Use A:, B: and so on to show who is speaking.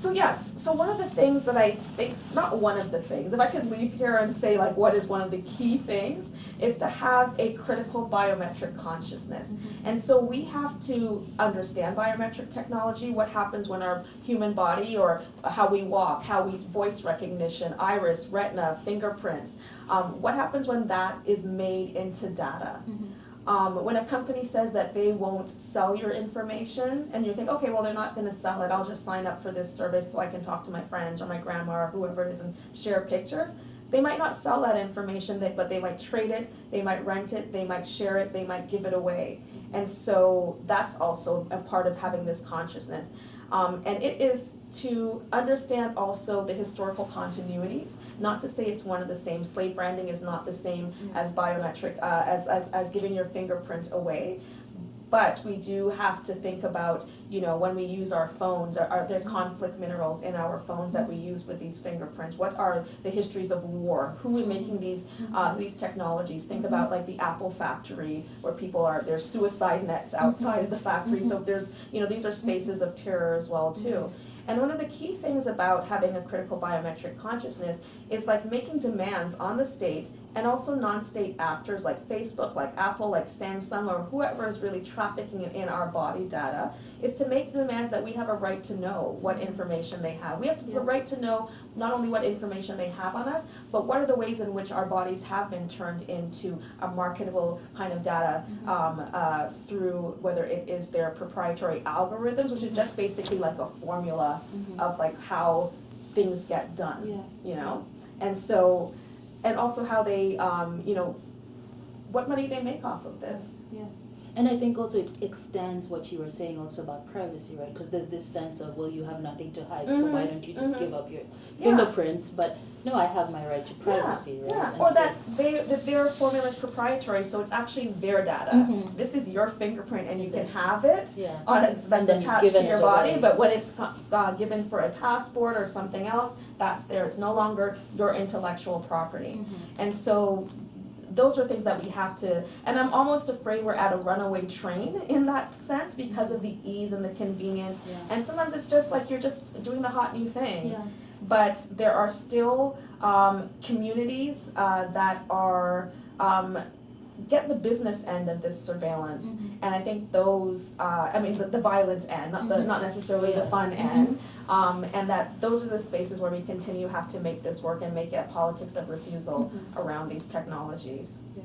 A: So yes, so one of the things that I think, not one of the things, if I could leave here and say like what is one of the key things, is to have a critical biometric consciousness. And so we have to understand biometric technology, what happens when our human body, or how we walk, how we voice recognition, iris, retina, fingerprints, what happens when that is made into data. When a company says that they won't sell your information, and you think, okay, well, they're not going to sell it, I'll just sign up for this service so I can talk to my friends or my grandma or whoever it is and share pictures. They might not sell that information, but they might trade it, they might rent it, they might share it, they might give it away. And so that's also a part of having this consciousness. And it is to understand also the historical continuities, not to say it's one of the same. Slave branding is not the same as biometric, as giving your fingerprint away. But we do have to think about, you know, when we use our phones, are there conflict minerals in our phones that we use with these fingerprints? What are the histories of war? Who is making these technologies? Think about like the Apple factory, where people are, there's suicide nets outside of the factory. So there's, you know, these are spaces of terror as well too. And one of the key things about having a critical biometric consciousness is like making demands on the state and also non-state actors like Facebook, like Apple, like Samsung, or whoever is really trafficking in our body data, is to make demands that we have a right to know what information they have. We have a right to know not only what information they have on us, but what are the ways in which our bodies have been turned into a marketable kind of data through whether it is their proprietary algorithms, which is just basically like a formula of like how things get done, you know? And so, and also how they, you know, what money they make off of this.
B: Yeah. And I think also it extends what you were saying also about privacy, right? Because there's this sense of, well, you have nothing to hide, so why don't you just give up your fingerprints? But no, I have my right to privacy, right?
A: Yeah,
B: And
A: or
B: so
A: that their formula is proprietary, so it's actually their data. This is your fingerprint, and you can have it. That's attached to your body, but when it's given for a passport or something else, that's there. It's no longer your intellectual property. And so those are things that we have to, and I'm almost afraid we're at a runaway train in that sense because of the ease and the convenience. And sometimes it's just like you're just doing the hot new thing. But there are still communities that are get the business end of this surveillance, and I think those, I mean the violence end, not necessarily the fun end, and that those are the spaces where we continue have to make this work and make it a politics of refusal around these technologies.
B: Yeah.